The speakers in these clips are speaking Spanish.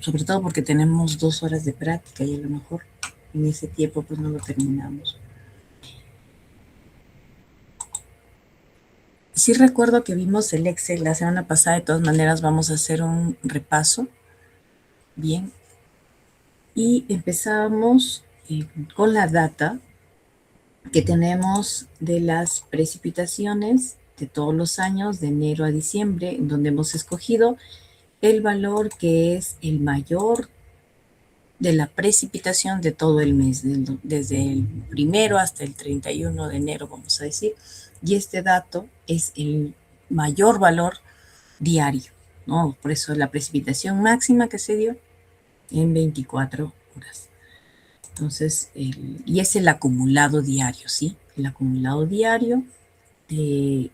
Sobre todo porque tenemos 2 horas de práctica y a lo mejor en ese tiempo pues no lo terminamos. Sí recuerdo que vimos el Excel la semana pasada, de todas maneras vamos a hacer un repaso. Bien. Y empezamos con la data que tenemos de las precipitaciones de todos los años, de enero a diciembre, en donde hemos escogido el valor que es el mayor de la precipitación de todo el mes, desde el 1 hasta el 31 de enero, vamos a decir, y este dato es el mayor valor diario, ¿no? Por eso la precipitación máxima que se dio en 24 horas. Entonces, y es el acumulado diario, ¿sí? El acumulado diario del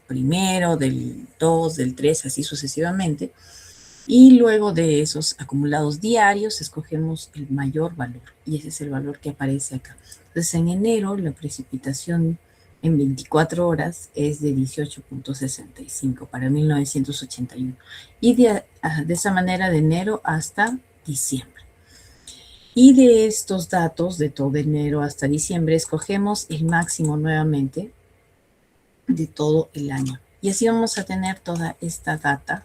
primero, del 2, del 3, así sucesivamente. Y luego de esos acumulados diarios, escogemos el mayor valor. Y ese es el valor que aparece acá. Entonces, en enero, la precipitación en 24 horas es de 18.65 para 1981. Y de esa manera, de enero hasta diciembre. Y de estos datos, de todo enero hasta diciembre, escogemos el máximo nuevamente de todo el año. Y así vamos a tener toda esta data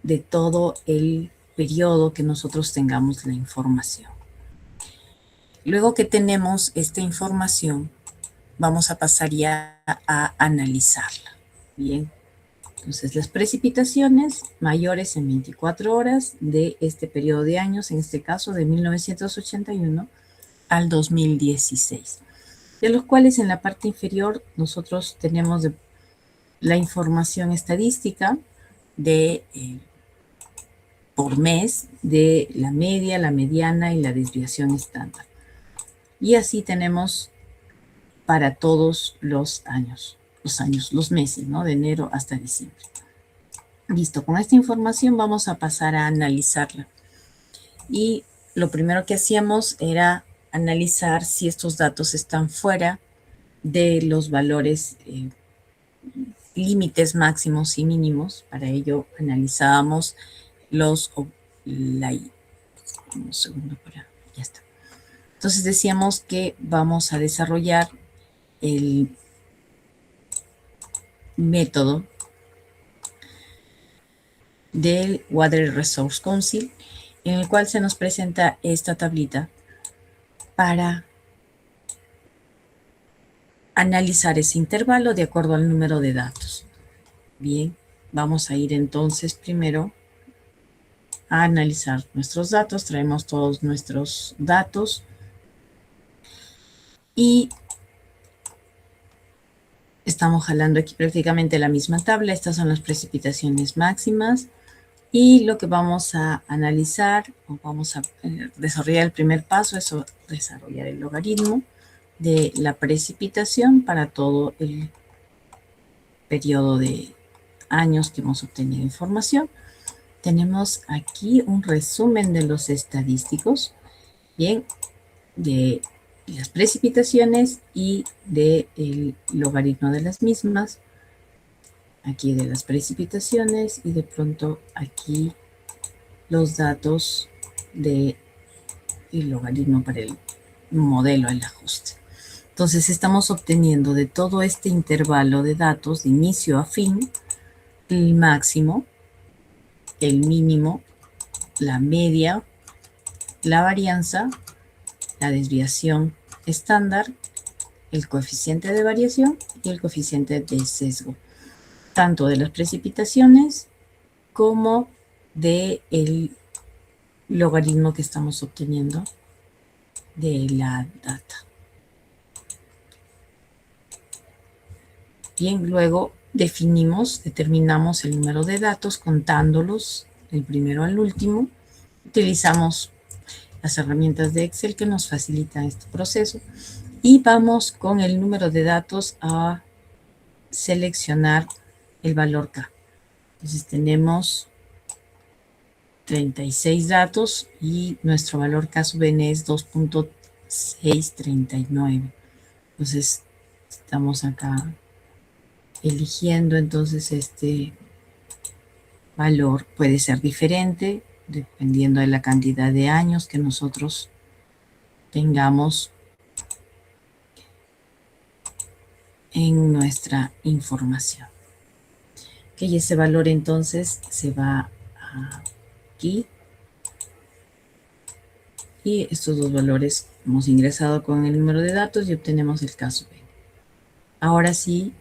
de todo el periodo que nosotros tengamos la información. Luego que tenemos esta información, vamos a pasar ya a analizarla. Bien, entonces las precipitaciones mayores en 24 horas de este periodo de años, en este caso de 1981 al 2016, de los cuales en la parte inferior nosotros tenemos la información estadística de por mes de la media, la mediana y la desviación estándar. Y así tenemos para todos los meses, ¿no? De enero hasta diciembre. Listo, con esta información vamos a pasar a analizarla. Y lo primero que hacíamos era analizar si estos datos están fuera de los valores límites máximos y mínimos. Para ello analizábamos un segundo para, ya está. Entonces decíamos que vamos a desarrollar el método del Water Resource Council, en el cual se nos presenta esta tablita para analizar ese intervalo de acuerdo al número de datos. Bien, vamos a ir entonces primero a analizar nuestros datos. Traemos todos nuestros datos y estamos jalando aquí prácticamente la misma tabla. Estas son las precipitaciones máximas. Y lo que vamos a analizar, o vamos a desarrollar el primer paso, es desarrollar el logaritmo de la precipitación para todo el periodo de años que hemos obtenido información. Tenemos aquí un resumen de los estadísticos, bien, de las precipitaciones y del logaritmo de las mismas. Aquí de las precipitaciones y de pronto aquí los datos del logaritmo para el modelo, el ajuste. Entonces estamos obteniendo de todo este intervalo de datos de inicio a fin el máximo, el mínimo, la media, la varianza, la desviación estándar, el coeficiente de variación y el coeficiente de sesgo, tanto de las precipitaciones como del logaritmo que estamos obteniendo de la data. Bien, luego determinamos el número de datos contándolos del primero al último. Utilizamos las herramientas de Excel que nos facilitan este proceso y vamos con el número de datos a seleccionar el valor K. Entonces tenemos 36 datos y nuestro valor K sub n es 2.639. Entonces estamos acá eligiendo entonces este valor puede ser diferente dependiendo de la cantidad de años que nosotros tengamos en nuestra información. Ok, ese valor entonces se va aquí. Y estos dos valores hemos ingresado con el número de datos y obtenemos el caso B. Ahora sí,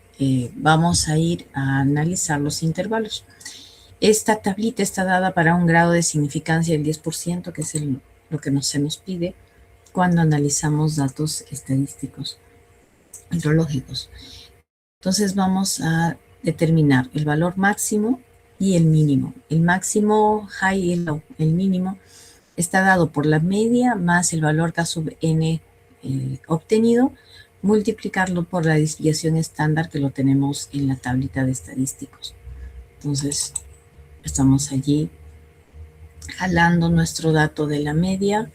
vamos a ir a analizar los intervalos. Esta tablita está dada para un grado de significancia del 10%, que es lo que se nos pide cuando analizamos datos estadísticos hidrológicos. Entonces vamos a determinar el valor máximo y el mínimo. El máximo high y low, el mínimo, está dado por la media más el valor K sub n obtenido, multiplicarlo por la desviación estándar que lo tenemos en la tablita de estadísticos. Entonces, estamos allí jalando nuestro dato de la media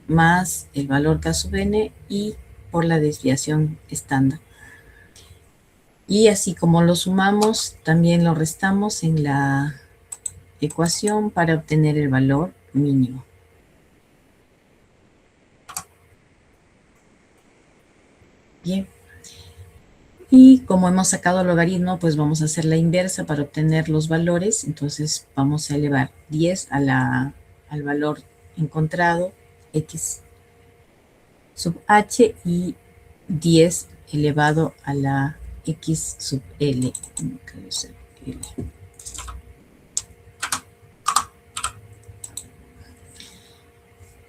más el valor K sub n y por la desviación estándar. Y así como lo sumamos, también lo restamos en la ecuación para obtener el valor mínimo. Bien. Y como hemos sacado logaritmo, pues vamos a hacer la inversa para obtener los valores. Entonces vamos a elevar 10 al valor encontrado, x sub h, y 10 elevado a la x sub l.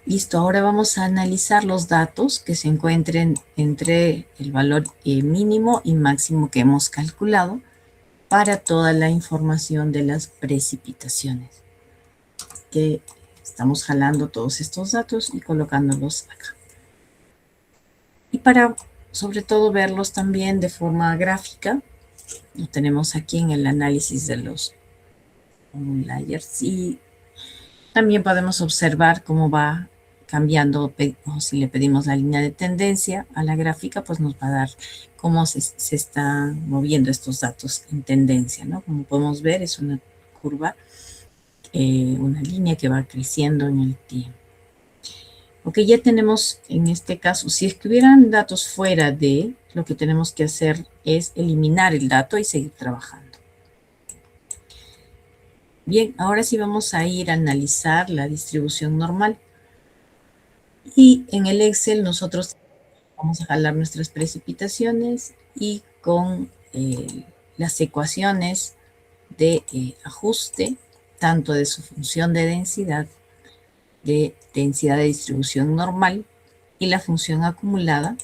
Listo, ahora vamos a analizar los datos que se encuentren entre el valor mínimo y máximo que hemos calculado para toda la información de las precipitaciones. Que estamos jalando todos estos datos y colocándolos acá. Y para, sobre todo, verlos también de forma gráfica, lo tenemos aquí en el análisis de los layers, y también podemos observar cómo va cambiando, o si le pedimos la línea de tendencia a la gráfica, pues nos va a dar cómo se están moviendo estos datos en tendencia, ¿no? Como podemos ver, es una curva, una línea que va creciendo en el tiempo. Ok, ya tenemos en este caso, si estuvieran datos fuera de, lo que tenemos que hacer es eliminar el dato y seguir trabajando. Bien, ahora sí vamos a ir a analizar la distribución normal. Y en el Excel nosotros vamos a jalar nuestras precipitaciones y con las ecuaciones de ajuste, tanto de su función de densidad de distribución normal y la función acumulada,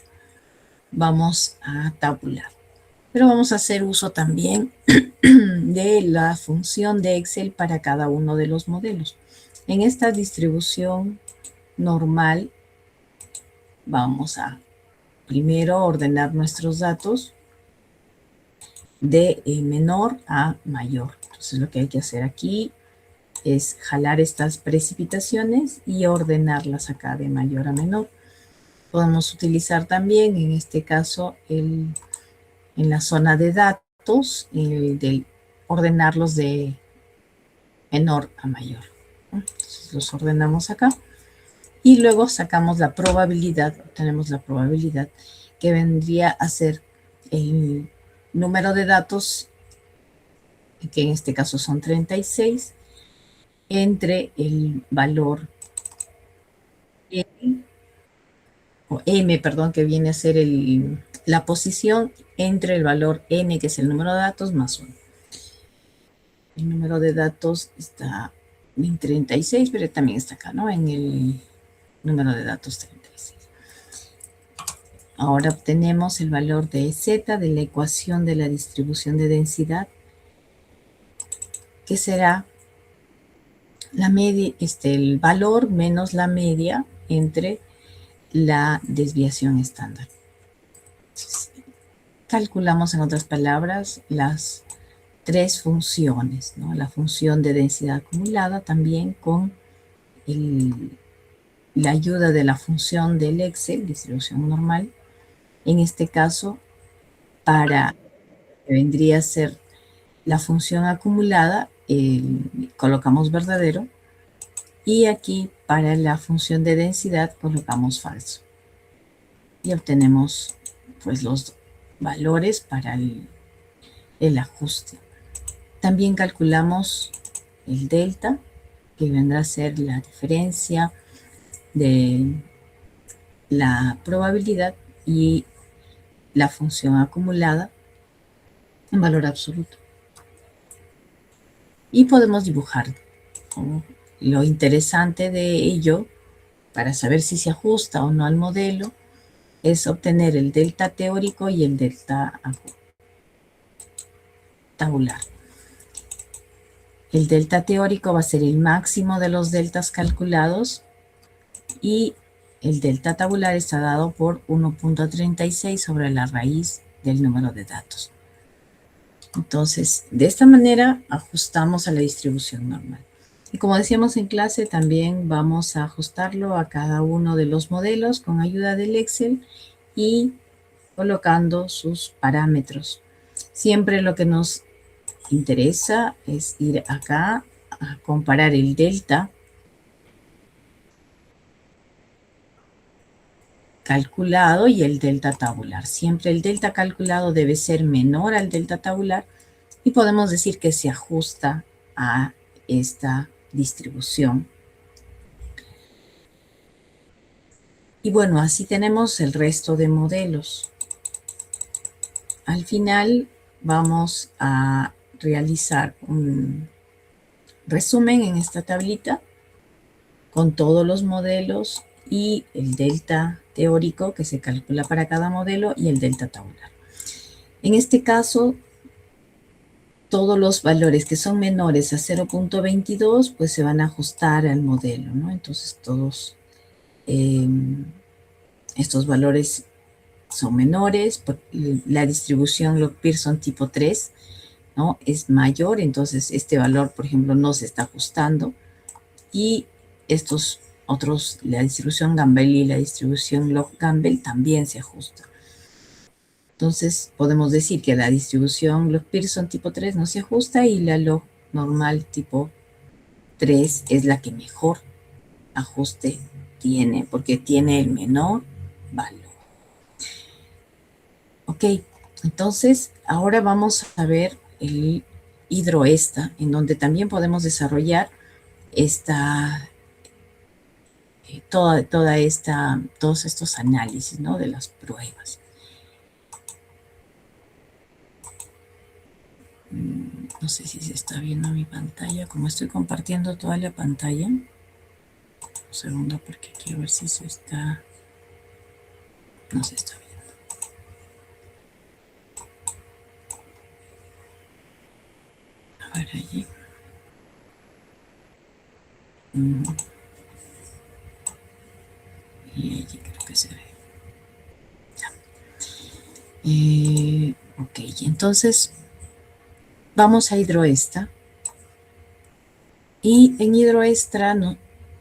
vamos a tabular. Pero vamos a hacer uso también de la función de Excel para cada uno de los modelos. En esta distribución normal vamos a primero ordenar nuestros datos de menor a mayor. Entonces lo que hay que hacer aquí es jalar estas precipitaciones y ordenarlas acá de mayor a menor. Podemos utilizar también, en este caso, en la zona de datos, de ordenarlos de menor a mayor. Entonces los ordenamos acá. Y luego sacamos la probabilidad, tenemos la probabilidad que vendría a ser el número de datos, que en este caso son 36, entre el valor n, o m, perdón, que viene a ser la posición entre el valor n, que es el número de datos, más 1. El número de datos está en 36, pero también está acá, ¿no? En el número de datos 36. Ahora obtenemos el valor de z de la ecuación de la distribución de densidad, que será la media, el valor menos la media entre la desviación estándar. Entonces, calculamos, en otras palabras, las tres funciones, ¿no? La función de densidad acumulada también con la ayuda de la función del Excel, distribución normal, en este caso, para que vendría a ser la función acumulada, colocamos verdadero, y aquí para la función de densidad colocamos falso. Y obtenemos pues los valores para el ajuste. También calculamos el delta, que vendrá a ser la diferencia de la probabilidad y la función acumulada en valor absoluto. Y podemos dibujar, ¿no? Lo interesante de ello, para saber si se ajusta o no al modelo, es obtener el delta teórico y el delta tabular. El delta teórico va a ser el máximo de los deltas calculados y el delta tabular está dado por 1.36 sobre la raíz del número de datos. Entonces, de esta manera ajustamos a la distribución normal. Y como decíamos en clase, también vamos a ajustarlo a cada uno de los modelos con ayuda del Excel y colocando sus parámetros. Siempre lo que nos interesa es ir acá a comparar el delta calculado y el delta tabular. Siempre el delta calculado debe ser menor al delta tabular y podemos decir que se ajusta a esta distribución. Y bueno, así tenemos el resto de modelos. Al final vamos a realizar un resumen en esta tablita con todos los modelos y el delta teórico que se calcula para cada modelo y el delta tabular. En este caso, todos los valores que son menores a 0.22 pues se van a ajustar al modelo, ¿no? Entonces todos estos valores son menores, la distribución log-Pearson tipo 3, ¿no? Es mayor, entonces este valor, por ejemplo, no se está ajustando. Y estos otros, la distribución Campbell y la distribución log-Campbell también se ajusta. Entonces podemos decir que la distribución log-Pearson tipo 3 no se ajusta y la log normal tipo 3 es la que mejor ajuste tiene, porque tiene el menor valor. Ok, entonces ahora vamos a ver el hidroesta, en donde también podemos desarrollar todos estos análisis, ¿no? De las pruebas. No sé si se está viendo mi pantalla, como estoy compartiendo toda la pantalla. Un segundo, porque quiero ver si se está... No se está viendo. A ver, allí. Y allí creo que se ve. Ok, entonces vamos a hidroesta. Y en hidroesta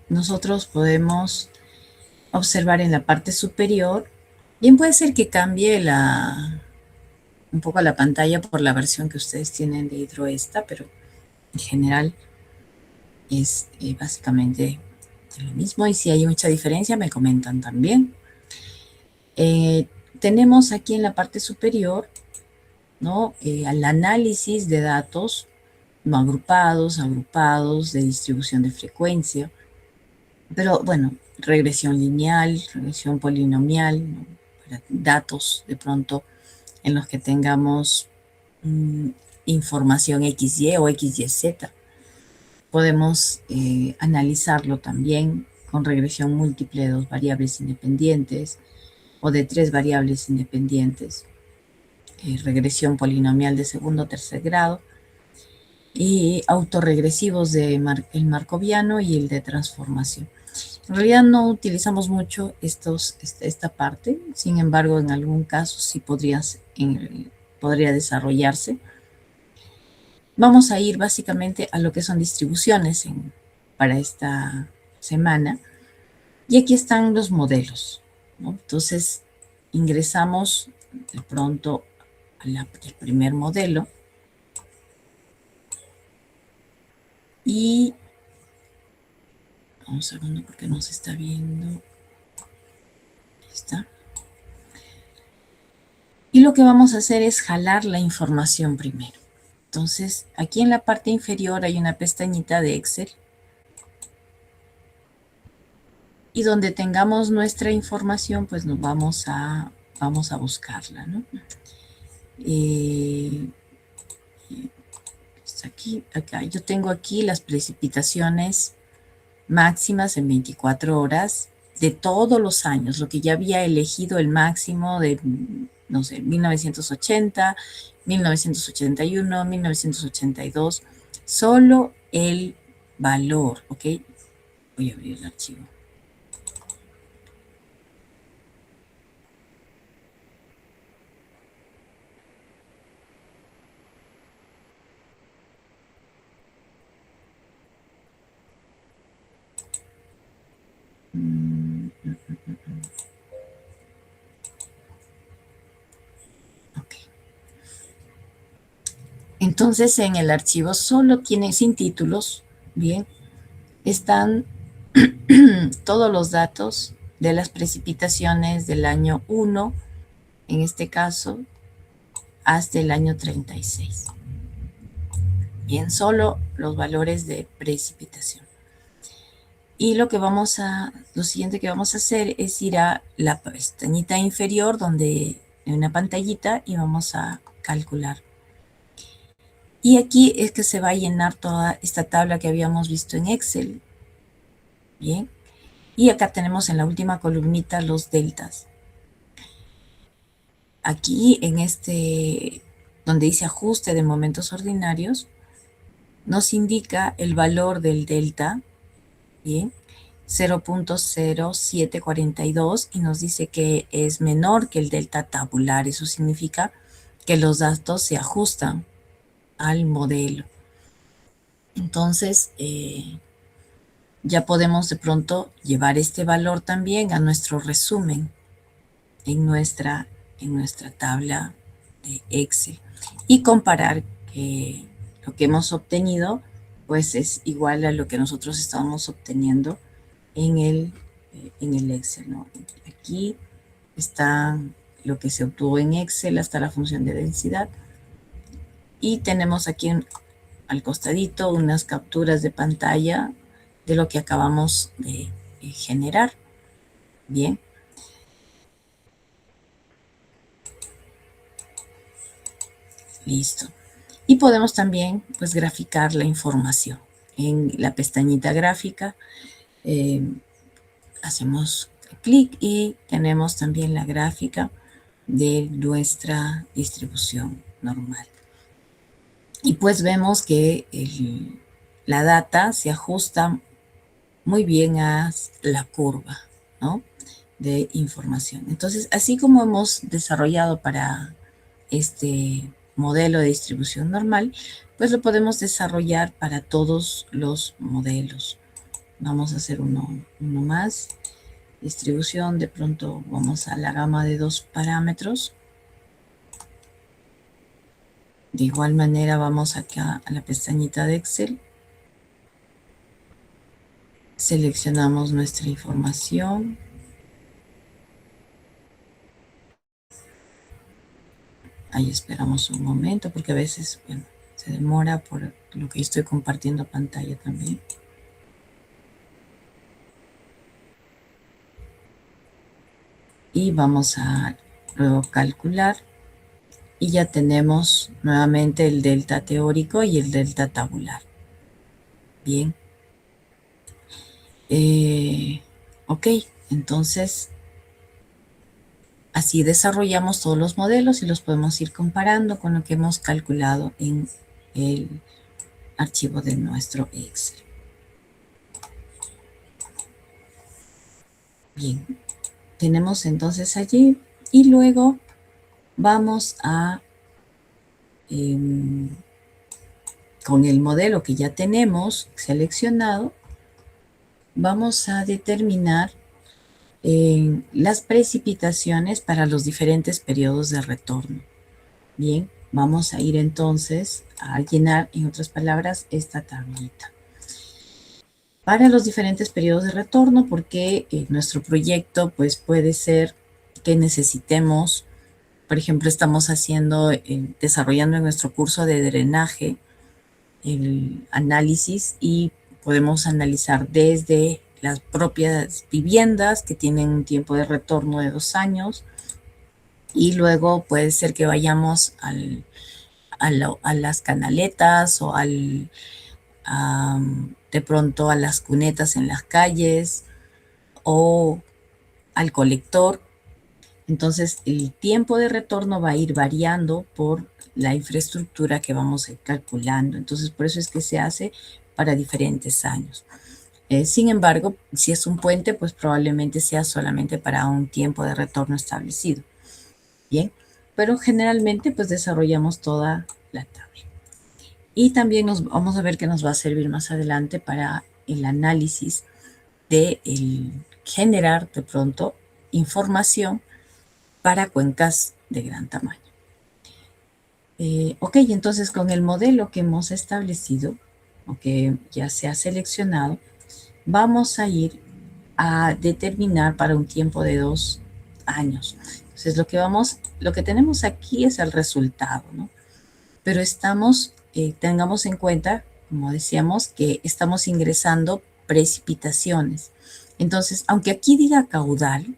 nosotros podemos observar en la parte superior. Bien puede ser que cambie un poco la pantalla por la versión que ustedes tienen de hidroesta, pero en general es básicamente lo mismo. Y si hay mucha diferencia, me comentan también. Tenemos aquí en la parte superior, ¿no? Al análisis de datos no agrupados, de distribución de frecuencia. Pero bueno, regresión lineal, regresión polinomial, ¿no? Para datos de pronto en los que tengamos información XY o XYZ. Podemos analizarlo también con regresión múltiple de 2 variables independientes o de 3 variables independientes. Regresión polinomial de segundo o tercer grado. Y autorregresivos de el marcoviano y el de transformación. En realidad no utilizamos mucho esta parte, sin embargo, en algún caso sí podría desarrollarse. Vamos a ir básicamente a lo que son distribuciones para esta semana. Y aquí están los modelos, ¿no? Entonces, ingresamos de pronto al primer modelo. Y un segundo porque no se está viendo. Ahí está. Y lo que vamos a hacer es jalar la información primero. Entonces, aquí en la parte inferior hay una pestañita de Excel. Y donde tengamos nuestra información, pues nos vamos a buscarla, ¿no? Está aquí, acá. Yo tengo aquí las precipitaciones máximas en 24 horas de todos los años, lo que ya había elegido el máximo de, no sé, 1980, 1981, 1982, solo el valor, ¿ok? Voy a abrir el archivo. Ok. Entonces en el archivo solo tiene sin títulos, bien, están todos los datos de las precipitaciones del año 1, en este caso, hasta el año 36. Bien, solo los valores de precipitación. Y lo siguiente que vamos a hacer es ir a la pestañita inferior donde hay una pantallita y vamos a calcular. Y aquí es que se va a llenar toda esta tabla que habíamos visto en Excel. Bien. Y acá tenemos en la última columnita los deltas. Aquí en donde dice ajuste de momentos ordinarios, nos indica el valor del delta, bien, 0.0742 y nos dice que es menor que el delta tabular. Eso significa que los datos se ajustan al modelo. Entonces, ya podemos de pronto llevar este valor también a nuestro resumen en nuestra tabla de Excel y comparar que lo que hemos obtenido pues es igual a lo que nosotros estábamos obteniendo en el Excel, ¿no? Aquí está lo que se obtuvo en Excel hasta la función de densidad y tenemos aquí al costadito unas capturas de pantalla de lo que acabamos de generar. Bien. Listo. Y podemos también pues graficar la información. En la pestañita gráfica hacemos clic y tenemos también la gráfica de nuestra distribución normal. Y pues vemos que la data se ajusta muy bien a la curva, ¿no?, de información. Entonces, así como hemos desarrollado para este modelo de distribución normal, pues lo podemos desarrollar para todos los modelos. Vamos a hacer uno más. Distribución, de pronto vamos a la gama de 2 parámetros. De igual manera vamos acá a la pestañita de Excel. Seleccionamos nuestra información. Ahí esperamos un momento porque a veces, bueno, se demora por lo que estoy compartiendo pantalla también. Y vamos a luego calcular. Y ya tenemos nuevamente el delta teórico y el delta tabular. Bien. Ok, entonces así desarrollamos todos los modelos y los podemos ir comparando con lo que hemos calculado en el archivo de nuestro Excel. Bien, tenemos entonces allí y luego vamos a, con el modelo que ya tenemos seleccionado, vamos a determinar las precipitaciones para los diferentes periodos de retorno. Bien, vamos a ir entonces a llenar, en otras palabras, esta tablita. para los diferentes periodos de retorno, porque nuestro proyecto pues puede ser que necesitemos, por ejemplo, estamos haciendo, desarrollando en nuestro curso de drenaje el análisis y podemos analizar desde las propias viviendas que tienen un tiempo de retorno de 2 años y luego puede ser que vayamos a las canaletas o de pronto a las cunetas en las calles o al colector. Entonces, el tiempo de retorno va a ir variando por la infraestructura que vamos a ir calculando. Entonces, por eso es que se hace para diferentes años. Sin embargo, si es un puente, pues probablemente sea solamente para un tiempo de retorno establecido. Bien, pero generalmente pues desarrollamos toda la tabla. Y también vamos a ver que nos va a servir más adelante para el análisis de generar de pronto información para cuencas de gran tamaño. Ok, entonces con el modelo que hemos establecido, o que ya se ha seleccionado, vamos a ir a determinar para un tiempo de 2 años. Entonces lo que tenemos aquí es el resultado, ¿no? Pero tengamos en cuenta, como decíamos, que estamos ingresando precipitaciones. Entonces, aunque aquí diga caudal,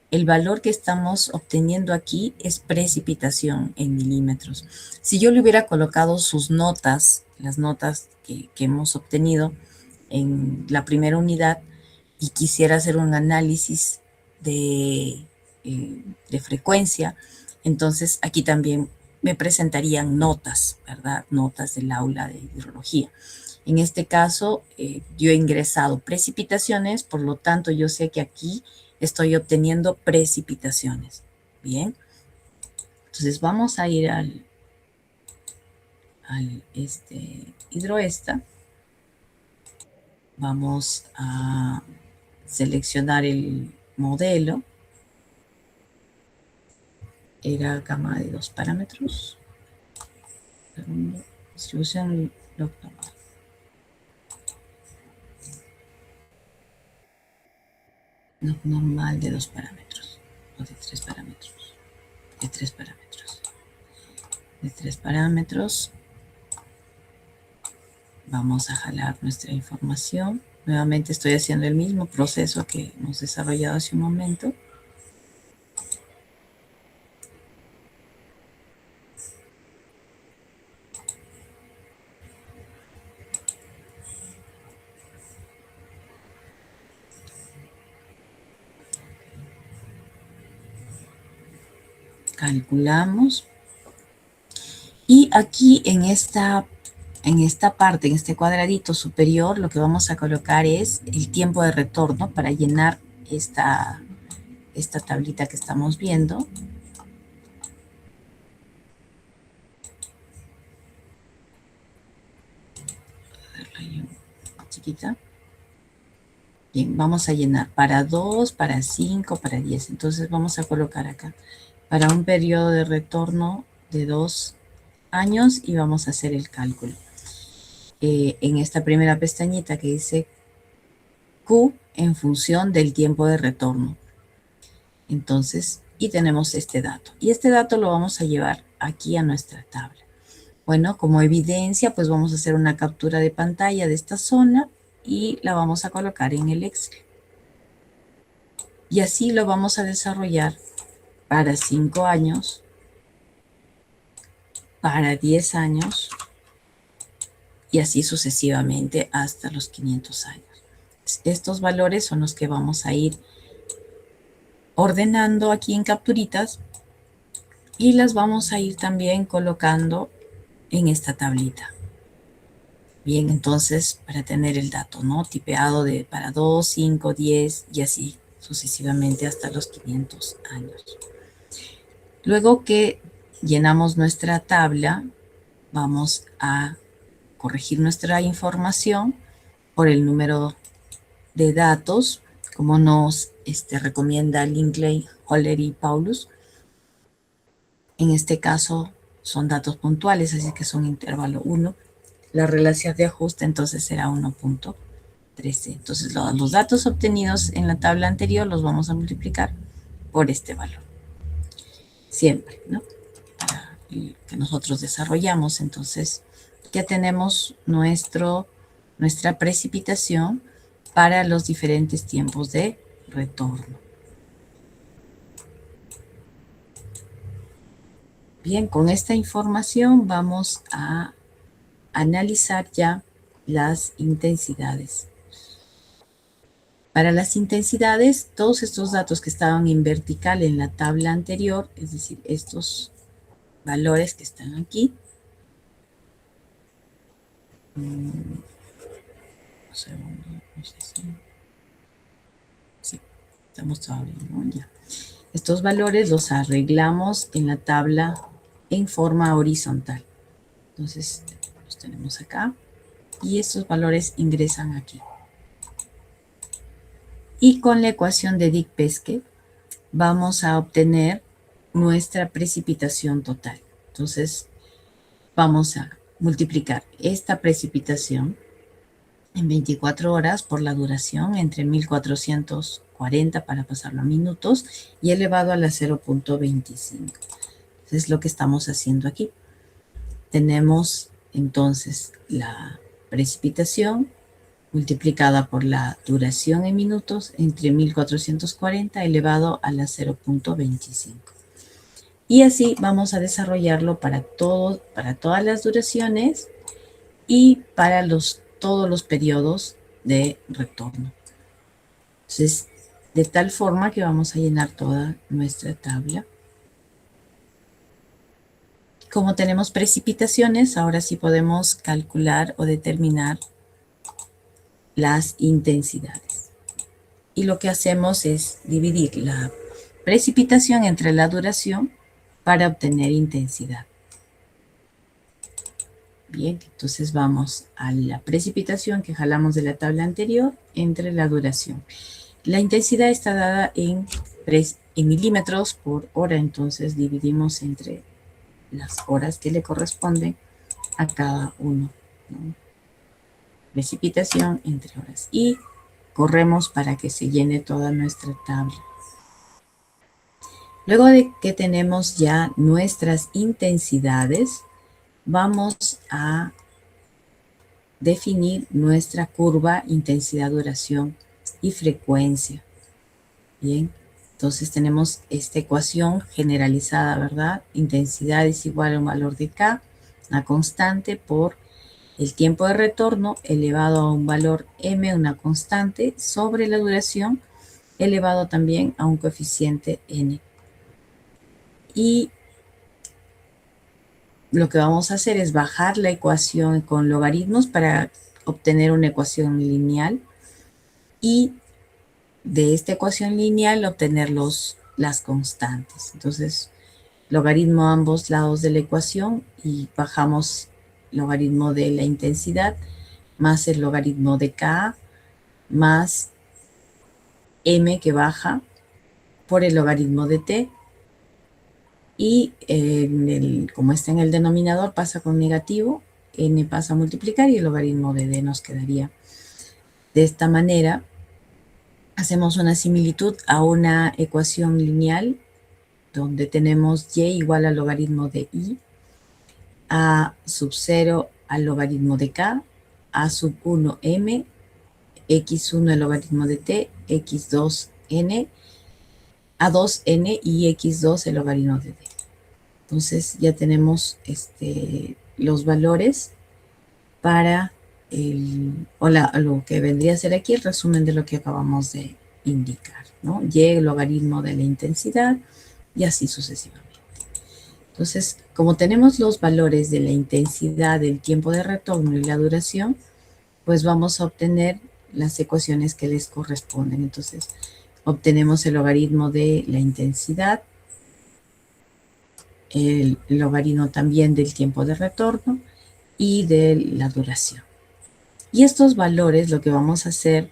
el valor que estamos obteniendo aquí es precipitación en milímetros. Si yo le hubiera colocado sus notas, las notas que hemos obtenido en la primera unidad, y quisiera hacer un análisis de frecuencia, entonces aquí también me presentarían notas, ¿verdad? Notas del aula de hidrología. En este caso, yo he ingresado precipitaciones, por lo tanto, yo sé que aquí estoy obteniendo precipitaciones. Bien. Entonces, vamos a ir al hidroesta. Vamos a seleccionar el modelo. Era gama de 2 parámetros. Segundo, distribución log normal. Log normal de 2 parámetros. O de 3 parámetros. De 3 parámetros. De 3 parámetros. Vamos a jalar nuestra información. Nuevamente estoy haciendo el mismo proceso que hemos desarrollado hace un momento. Calculamos. Y aquí en esta parte, en este cuadradito superior, lo que vamos a colocar es el tiempo de retorno para llenar esta tablita que estamos viendo. Chiquita. Bien, vamos a llenar para 2, para 5, para 10. Entonces vamos a colocar acá para un periodo de retorno de 2 años y vamos a hacer el cálculo. En esta primera pestañita que dice Q en función del tiempo de retorno. Entonces, y tenemos este dato. Y este dato lo vamos a llevar aquí a nuestra tabla. Bueno, como evidencia, pues vamos a hacer una captura de pantalla de esta zona y la vamos a colocar en el Excel. Y así lo vamos a desarrollar para 5 años, para 10 años y así sucesivamente hasta los 500 años. Estos valores son los que vamos a ir ordenando aquí en capturitas y las vamos a ir también colocando en esta tablita. Bien, entonces para tener el dato, ¿no? Tipeado para 2, 5, 10 y así sucesivamente hasta los 500 años. Luego que llenamos nuestra tabla, vamos a corregir nuestra información por el número de datos, como nos recomienda Linkley, Holler y Paulus. En este caso son datos puntuales, así que son intervalo 1. La relación de ajuste entonces será 1.1. 13. Entonces, los datos obtenidos en la tabla anterior los vamos a multiplicar por este valor. Siempre, ¿no? Para que nosotros desarrollamos. Entonces, ya tenemos nuestra precipitación para los diferentes tiempos de retorno. Bien, con esta información vamos a analizar ya las intensidades. Para las intensidades, todos estos datos que estaban en vertical en la tabla anterior, es decir, estos valores que están aquí, un segundo, no sé si... Sí, estamos todavía, ¿no? Ya. Estos valores los arreglamos en la tabla en forma horizontal. Entonces, los tenemos acá y estos valores ingresan aquí. Y con la ecuación de Dicke-Peske vamos a obtener nuestra precipitación total. Entonces, vamos a multiplicar esta precipitación en 24 horas por la duración entre 1440 para pasarlo a minutos y elevado a la 0.25. Es lo que estamos haciendo aquí. Tenemos entonces la precipitación multiplicada por la duración en minutos entre 1440 elevado a la 0.25. Y así vamos a desarrollarlo para todas las duraciones y para todos los periodos de retorno. Entonces, de tal forma que vamos a llenar toda nuestra tabla. Como tenemos precipitaciones, ahora sí podemos calcular o determinar las intensidades. Y lo que hacemos es dividir la precipitación entre la duración para obtener intensidad. Bien, entonces vamos a la precipitación que jalamos de la tabla anterior entre la duración. La intensidad está dada en milímetros por hora, entonces dividimos entre las horas que le corresponden a cada uno, ¿no? Precipitación entre horas. Y corremos para que se llene toda nuestra tabla. Luego de que tenemos ya nuestras intensidades, vamos a definir nuestra curva intensidad, duración y frecuencia. Bien, entonces tenemos esta ecuación generalizada, ¿verdad? Intensidad es igual a un valor de K, una constante, por el tiempo de retorno elevado a un valor M, una constante, sobre la duración elevado también a un coeficiente N. Y lo que vamos a hacer es bajar la ecuación con logaritmos para obtener una ecuación lineal y de esta ecuación lineal obtener las constantes. Entonces, logaritmo a ambos lados de la ecuación y bajamos logaritmo de la intensidad más el logaritmo de K más M que baja por el logaritmo de T. Y como está en el denominador pasa con negativo, N pasa a multiplicar y el logaritmo de D nos quedaría. De esta manera hacemos una similitud a una ecuación lineal donde tenemos y igual al logaritmo de i, a sub 0 al logaritmo de k, a sub 1 m, x1 el logaritmo de t, x2 n, a 2n y x2 el logaritmo de d. Entonces ya tenemos los valores para lo que vendría a ser aquí el resumen de lo que acabamos de indicar, ¿no? Y el logaritmo de la intensidad y así sucesivamente. Entonces, como tenemos los valores de la intensidad, del tiempo de retorno y la duración, pues vamos a obtener las ecuaciones que les corresponden. Entonces, obtenemos el logaritmo de la intensidad, el logaritmo también del tiempo de retorno y de la duración. Y estos valores lo que vamos a hacer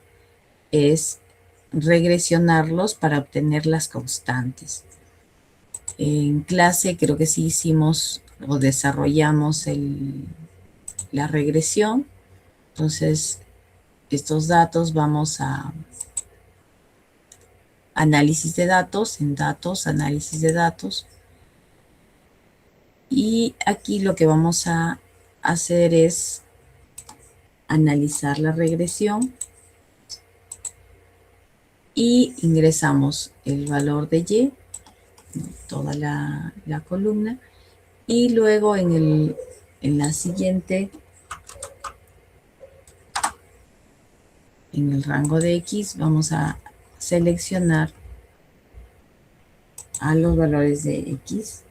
es regresionarlos para obtener las constantes. En clase creo que sí hicimos o desarrollamos la regresión. Entonces estos datos vamos a análisis de datos, en datos, análisis de datos. Y aquí lo que vamos a hacer es analizar la regresión y ingresamos el valor de Y, toda la columna, y luego en la siguiente, en el rango de X, vamos a seleccionar a los valores de X.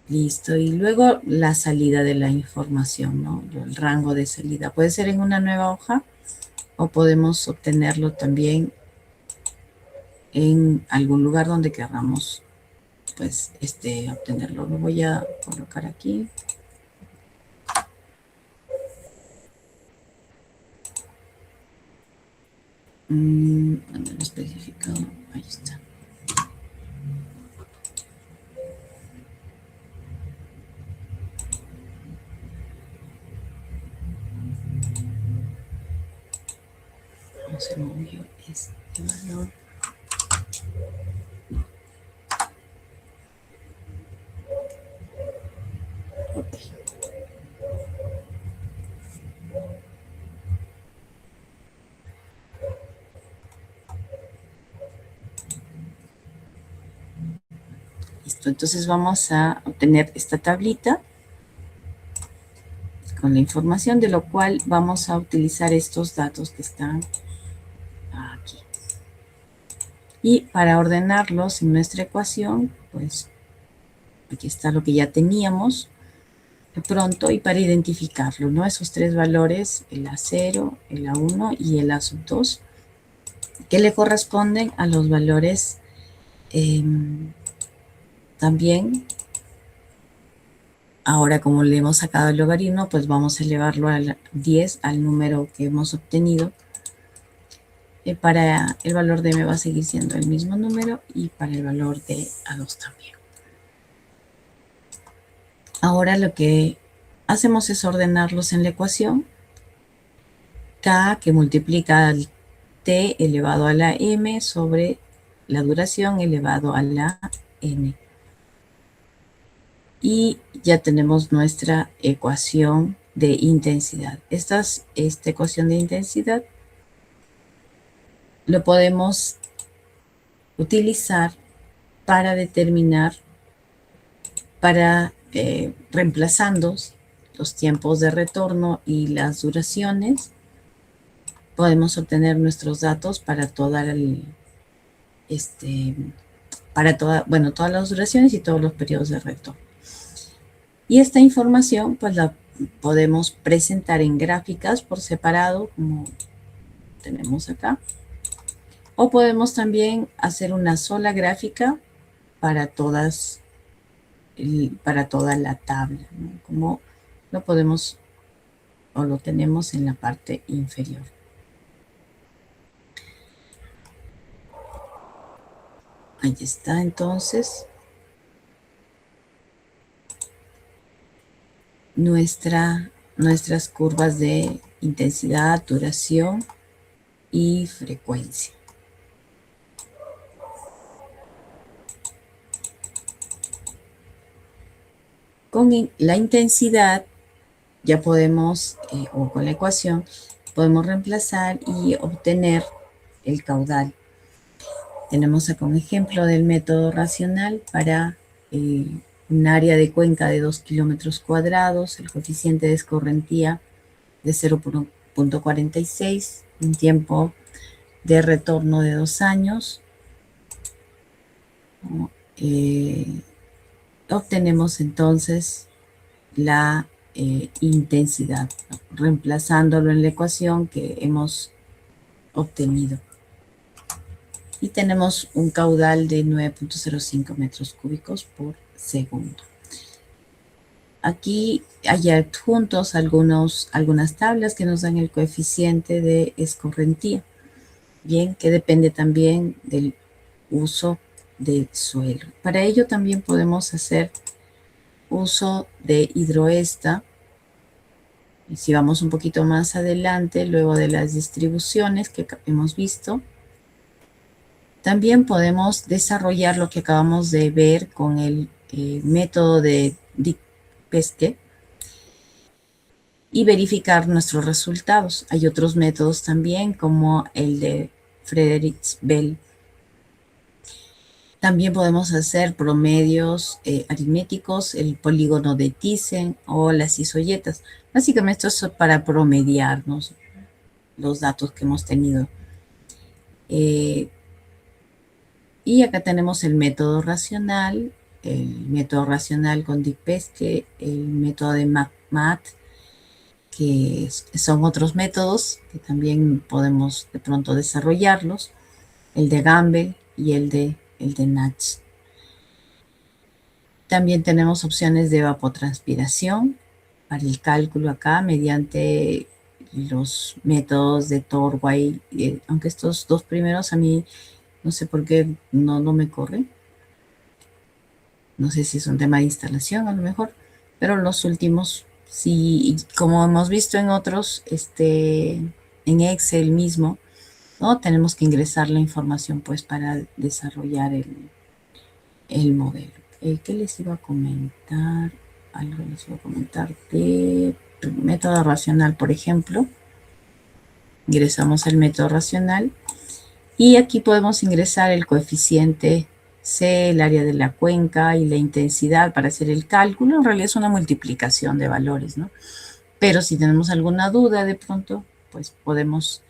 Listo, y luego la salida de la información, ¿no? El rango de salida. Puede ser en una nueva hoja o podemos obtenerlo también en algún lugar donde queramos, pues, obtenerlo. Lo voy a colocar aquí. ¿Dónde lo he especificado? Ahí está. No se movió este valor. Ok. Listo, entonces vamos a obtener esta tablita con la información, de lo cual vamos a utilizar estos datos que están aquí. Y para ordenarlos en nuestra ecuación, pues aquí está lo que ya teníamos de pronto, y para identificarlo, ¿no? Esos tres valores, el A0, el A1 y el A2, que le corresponden a los valores también. Ahora, como le hemos sacado el logaritmo, pues vamos a elevarlo al 10, al número que hemos obtenido. Para el valor de m va a seguir siendo el mismo número y para el valor de A2 también. Ahora lo que hacemos es ordenarlos en la ecuación. K, que multiplica al t elevado a la m sobre la duración elevado a la n. Y ya tenemos nuestra ecuación de intensidad. Esta ecuación de intensidad lo podemos utilizar para determinar, reemplazando los tiempos de retorno y las duraciones, podemos obtener nuestros datos para todas las duraciones y todos los periodos de retorno. Y esta información pues la podemos presentar en gráficas por separado, como tenemos acá. O podemos también hacer una sola gráfica para toda la tabla, ¿no? Como lo podemos o lo tenemos en la parte inferior. Ahí está, entonces, nuestras curvas de intensidad, duración y frecuencia. Con la intensidad ya podemos, o con la ecuación, podemos reemplazar y obtener el caudal. Tenemos acá un ejemplo del método racional para un área de cuenca de 2 kilómetros cuadrados, el coeficiente de escorrentía de 0.46, un tiempo de retorno de 2 años. Obtenemos entonces la intensidad, ¿no? Reemplazándolo en la ecuación que hemos obtenido. Y tenemos un caudal de 9.05 metros cúbicos por segundo. Aquí hay adjuntos algunas tablas que nos dan el coeficiente de escorrentía, bien, que depende también del uso del suelo. Para ello también podemos hacer uso de hidroesta. Y si vamos un poquito más adelante, luego de las distribuciones que hemos visto, también podemos desarrollar lo que acabamos de ver con el método de Dick-Pesque y verificar nuestros resultados. Hay otros métodos también, como el de Frederiks-Bell. También podemos hacer promedios aritméticos, el polígono de Thyssen o las isoyetas. Básicamente esto es para promediarnos los datos que hemos tenido. Y acá tenemos el método racional con Dick-Pesque, el método de MAT, que son otros métodos que también podemos de pronto desarrollarlos, el de Gamble y el de Natch. También tenemos opciones de evapotranspiración para el cálculo acá mediante los métodos de Torway, aunque estos dos primeros a mí no sé por qué no me corren. No sé si es un tema de instalación a lo mejor, pero los últimos sí, como hemos visto en otros, en Excel mismo, ¿no? Tenemos que ingresar la información pues para desarrollar el modelo. ¿Qué les iba a comentar? Algo les iba a comentar de método racional, por ejemplo. Ingresamos el método racional y aquí podemos ingresar el coeficiente C, el área de la cuenca y la intensidad para hacer el cálculo. En realidad es una multiplicación de valores, ¿no? Pero si tenemos alguna duda de pronto, pues podemos,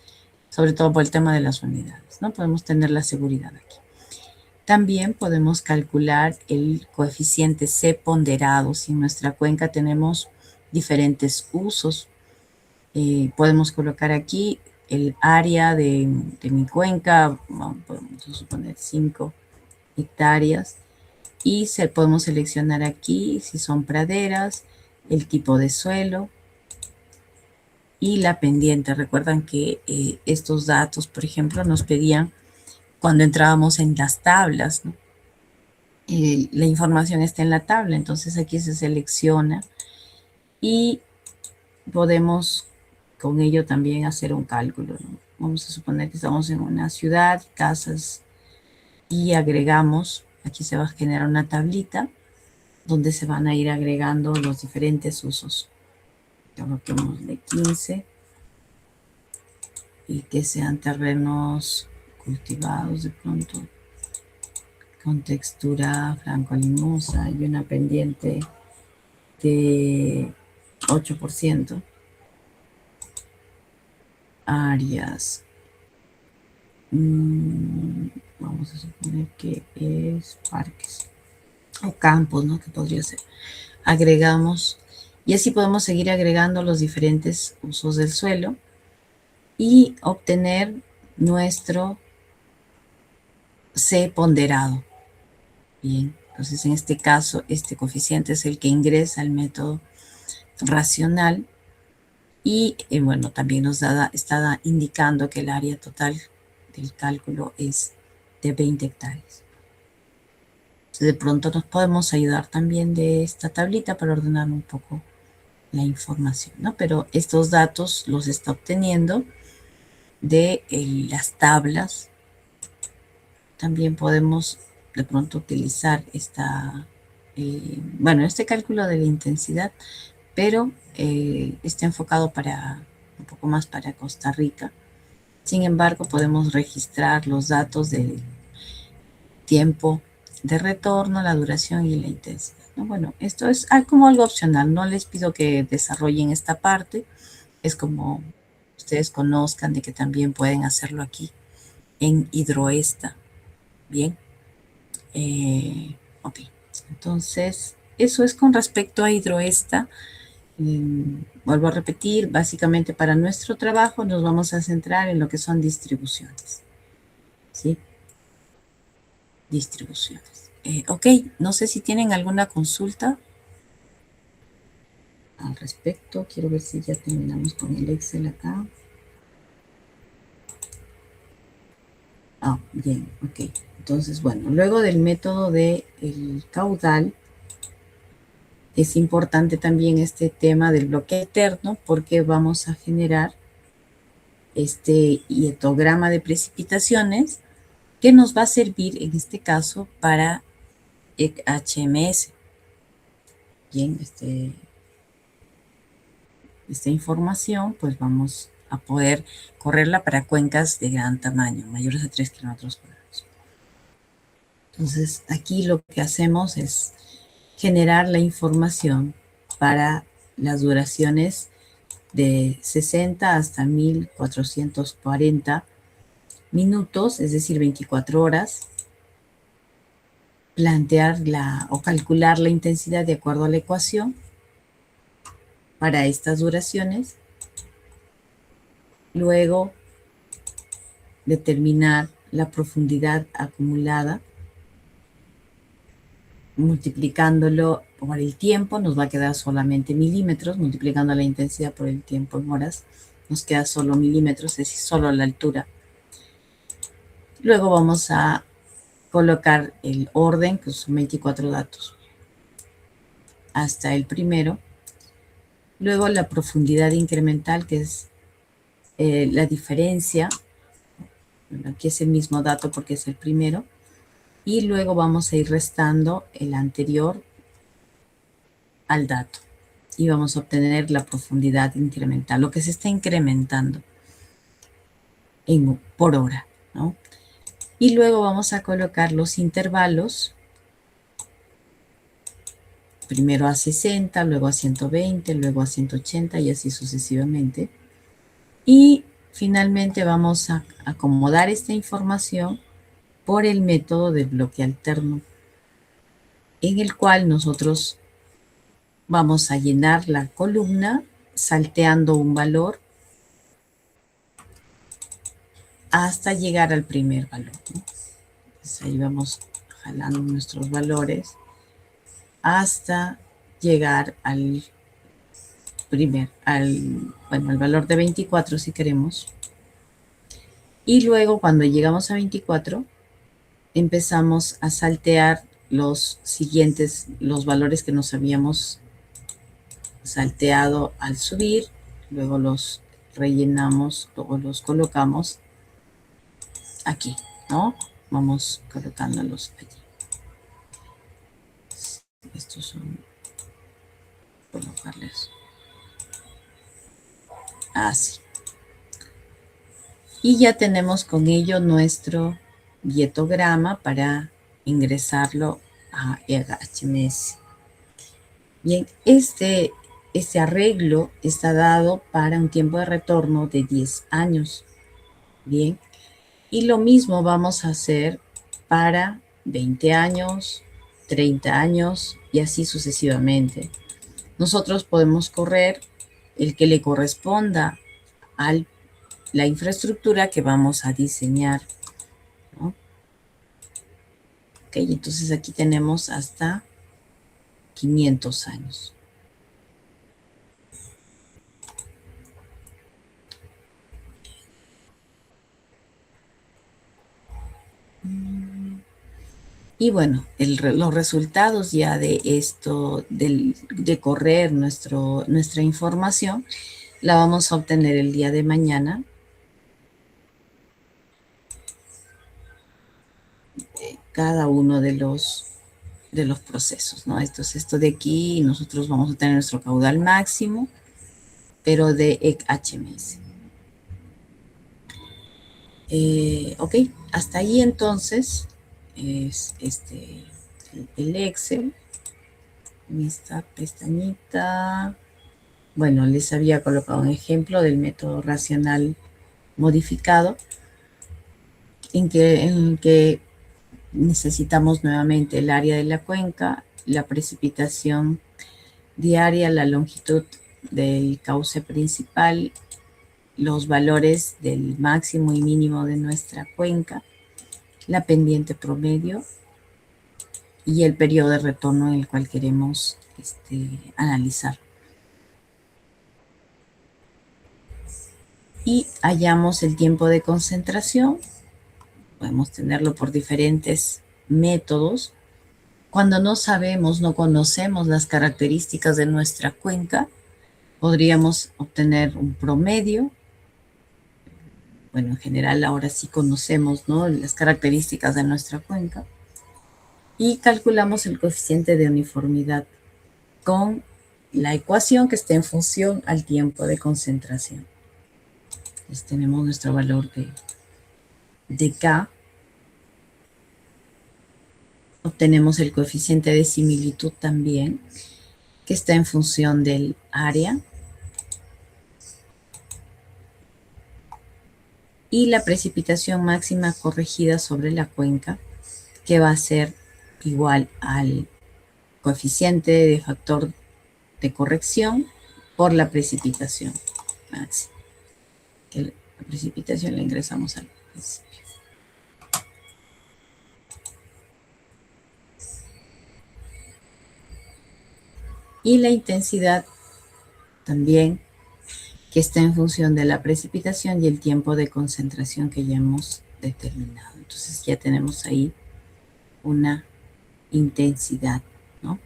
sobre todo por el tema de las unidades, ¿no? Podemos tener la seguridad aquí. También podemos calcular el coeficiente C ponderado. Si en nuestra cuenca tenemos diferentes usos, podemos colocar aquí el área de mi cuenca, podemos suponer 5 hectáreas, y podemos seleccionar aquí si son praderas, el tipo de suelo y la pendiente. Recuerdan que estos datos, por ejemplo, nos pedían cuando entrábamos en las tablas, ¿no? La información está en la tabla, entonces aquí se selecciona y podemos con ello también hacer un cálculo, ¿no? Vamos a suponer que estamos en una ciudad, casas, y agregamos, aquí se va a generar una tablita donde se van a ir agregando los diferentes usos. Coloquémosle 15 y que sean terrenos cultivados de pronto con textura franco-limosa y una pendiente de 8%. Áreas. Vamos a suponer que es parques o campos, ¿no? Que podría ser. Agregamos y así podemos seguir agregando los diferentes usos del suelo y obtener nuestro C ponderado. Bien, entonces en este caso este coeficiente es el que ingresa al método racional y bueno, también nos está indicando que el área total del cálculo es de 20 hectáreas. De pronto nos podemos ayudar también de esta tablita para ordenar un poco la información, ¿no? Pero estos datos los está obteniendo de las tablas. También podemos de pronto utilizar este cálculo de la intensidad, pero está enfocado un poco más para Costa Rica. Sin embargo, podemos registrar los datos del tiempo de retorno, la duración y la intensidad, ¿no? Bueno, esto es como algo opcional. No les pido que desarrollen esta parte. Es como ustedes conozcan de que también pueden hacerlo aquí en Hidroesta. Bien. Ok. Entonces, eso es con respecto a Hidroesta. Vuelvo a repetir, básicamente para nuestro trabajo nos vamos a centrar en lo que son distribuciones. ¿Sí? Distribuciones. Ok, no sé si tienen alguna consulta al respecto. Quiero ver si ya terminamos con el Excel acá. Bien, ok. Entonces, bueno, luego del método del caudal, es importante también este tema del bloque alterno porque vamos a generar este hietograma de precipitaciones que nos va a servir en este caso para HMS. Bien, esta información pues vamos a poder correrla para cuencas de gran tamaño, mayores a 3 kilómetros cuadrados. Entonces aquí lo que hacemos es generar la información para las duraciones de 60 hasta 1440 minutos, es decir, 24 horas, plantear o calcular la intensidad de acuerdo a la ecuación para estas duraciones, luego determinar la profundidad acumulada, multiplicándolo por el tiempo, nos va a quedar solamente milímetros, multiplicando la intensidad por el tiempo en horas, nos queda solo milímetros, es decir, solo la altura. Luego vamos a colocar el orden, que son 24 datos, hasta el primero. Luego la profundidad incremental, que es la diferencia. Bueno, aquí es el mismo dato porque es el primero. Y luego vamos a ir restando el anterior al dato. Y vamos a obtener la profundidad incremental, lo que se está incrementando por hora, ¿no? Y luego vamos a colocar los intervalos, primero a 60, luego a 120, luego a 180 y así sucesivamente. Y finalmente vamos a acomodar esta información por el método de bloque alterno, en el cual nosotros vamos a llenar la columna salteando un valor hasta llegar al primer valor, ¿no? Entonces ahí vamos jalando nuestros valores hasta llegar al al valor de 24 si queremos. Y luego cuando llegamos a 24, empezamos a saltear los siguientes, los valores que nos habíamos salteado al subir, luego los rellenamos, luego los colocamos aquí, ¿no? Vamos colocándolos allí. Estos son, colocarles así. Y ya tenemos con ello nuestro hietograma para ingresarlo a HMS. Bien, este arreglo está dado para un tiempo de retorno de 10 años. Bien, y lo mismo vamos a hacer para 20 años, 30 años y así sucesivamente. Nosotros podemos correr el que le corresponda a la infraestructura que vamos a diseñar, ¿no? Ok, entonces aquí tenemos hasta 500 años. Y bueno, los resultados ya de esto, de correr nuestra información, la vamos a obtener el día de mañana. Cada uno de los procesos, ¿no? Esto de aquí, nosotros vamos a tener nuestro caudal máximo, pero de HMS. Ok, hasta ahí entonces es el Excel, esta pestañita. Bueno, les había colocado un ejemplo del método racional modificado, en que necesitamos nuevamente el área de la cuenca, la precipitación diaria, la longitud del cauce principal, los valores del máximo y mínimo de nuestra cuenca, la pendiente promedio y el periodo de retorno en el cual queremos analizar. Y hallamos el tiempo de concentración. Podemos tenerlo por diferentes métodos. Cuando no sabemos, no conocemos las características de nuestra cuenca, podríamos obtener un promedio. Bueno, en general ahora sí conocemos, ¿no?, las características de nuestra cuenca y calculamos el coeficiente de uniformidad con la ecuación que está en función al tiempo de concentración. Entonces tenemos nuestro valor de K. Obtenemos el coeficiente de similitud también, que está en función del área. Y la precipitación máxima corregida sobre la cuenca, que va a ser igual al coeficiente de factor de corrección por la precipitación máxima. Que la precipitación la ingresamos al principio. Y la intensidad también, que está en función de la precipitación y el tiempo de concentración que ya hemos determinado. Entonces ya tenemos ahí una intensidad, ¿no?,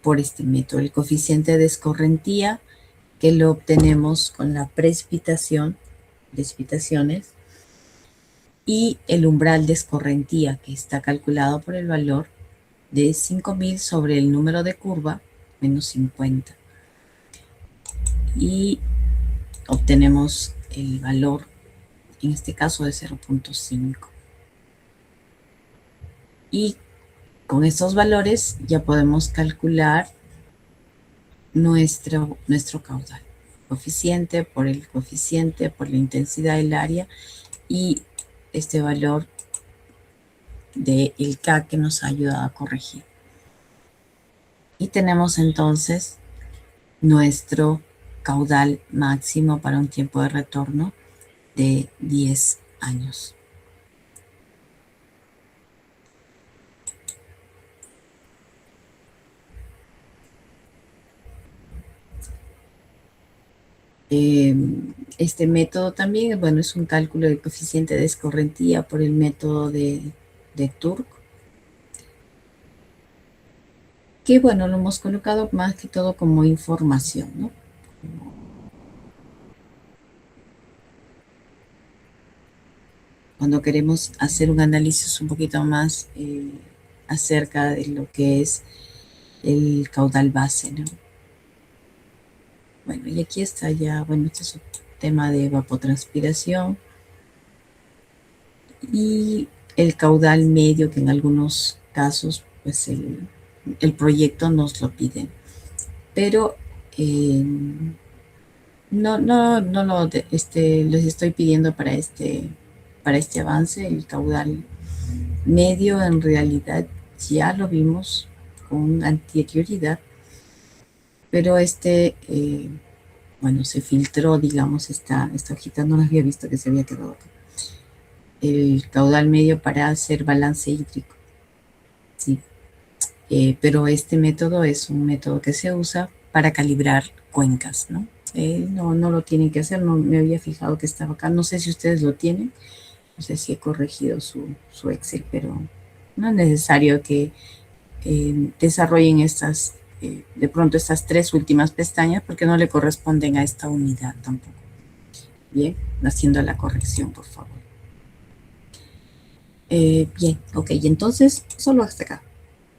por este método. El coeficiente de escorrentía, que lo obtenemos con la precipitaciones, y el umbral de escorrentía, que está calculado por el valor de 5000 sobre el número de curva menos 50. Y obtenemos el valor, en este caso, de 0.5. Y con estos valores ya podemos calcular nuestro caudal. Coeficiente por el coeficiente, por la intensidad del área y este valor del K que nos ha ayudado a corregir. Y tenemos entonces nuestro caudal máximo para un tiempo de retorno de 10 años. Este método también, bueno, es un cálculo del coeficiente de escorrentía por el método de Turk, que bueno, lo hemos colocado más que todo como información, ¿no? Cuando queremos hacer un análisis un poquito más acerca de lo que es el caudal base, ¿no? Bueno, y aquí está ya, bueno, este es un tema de evapotranspiración y el caudal medio, que en algunos casos, pues el proyecto nos lo pide. Pero no les estoy pidiendo para este avance. El caudal medio en realidad ya lo vimos con anterioridad, pero bueno, se filtró, digamos, esta hojita, no la había visto que se había quedado acá. El caudal medio para hacer balance hídrico, ¿sí? Pero este método es un método que se usa para calibrar cuencas, ¿no? No lo tienen que hacer, no me había fijado que estaba acá, no sé si ustedes lo tienen, no sé si he corregido su Excel, pero no es necesario que desarrollen de pronto estas 3 últimas pestañas, porque no le corresponden a esta unidad tampoco. Bien, haciendo la corrección, por favor. Bien, ok, entonces solo hasta acá.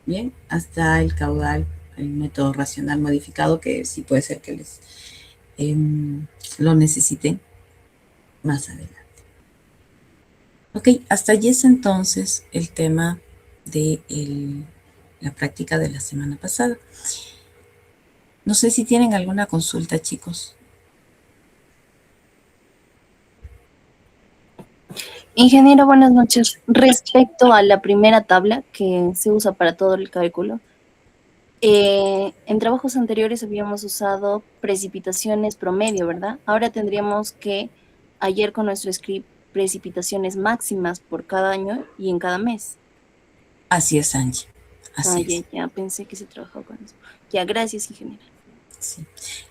Bien, hasta el caudal, el método racional modificado, que sí puede ser que les lo necesiten más adelante. Ok, hasta allí es entonces el tema de la práctica de la semana pasada. No sé si tienen alguna consulta, chicos. Ingeniero, buenas noches. Respecto a la primera tabla que se usa para todo el cálculo, en trabajos anteriores habíamos usado precipitaciones promedio, ¿verdad? Ahora tendríamos que, ayer con nuestro script, precipitaciones máximas por cada año y en cada mes. Así es, Angie. Así es. Ya pensé que se trabajaba con eso. Ya, gracias, ingeniero. Sí.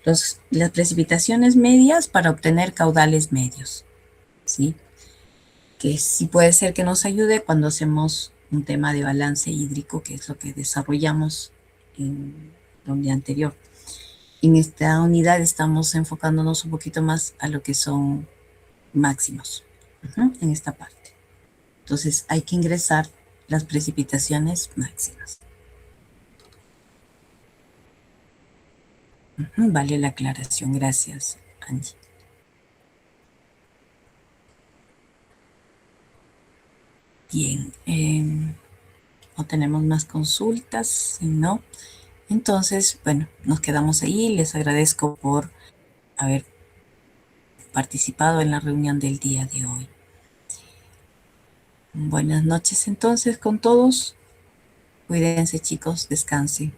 Las precipitaciones medias para obtener caudales medios, ¿sí? Que sí puede ser que nos ayude cuando hacemos un tema de balance hídrico, que es lo que desarrollamos en la unidad anterior. En esta unidad estamos enfocándonos un poquito más a lo que son máximos, en esta parte. Entonces hay que ingresar las precipitaciones máximas. Vale la aclaración, gracias, Angie. Bien, no tenemos más consultas, si no, entonces, bueno, nos quedamos ahí. Les agradezco por haber participado en la reunión del día de hoy. Buenas noches entonces con todos. Cuídense, chicos, descansen.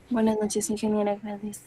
Buenas noches, ingeniera, gracias.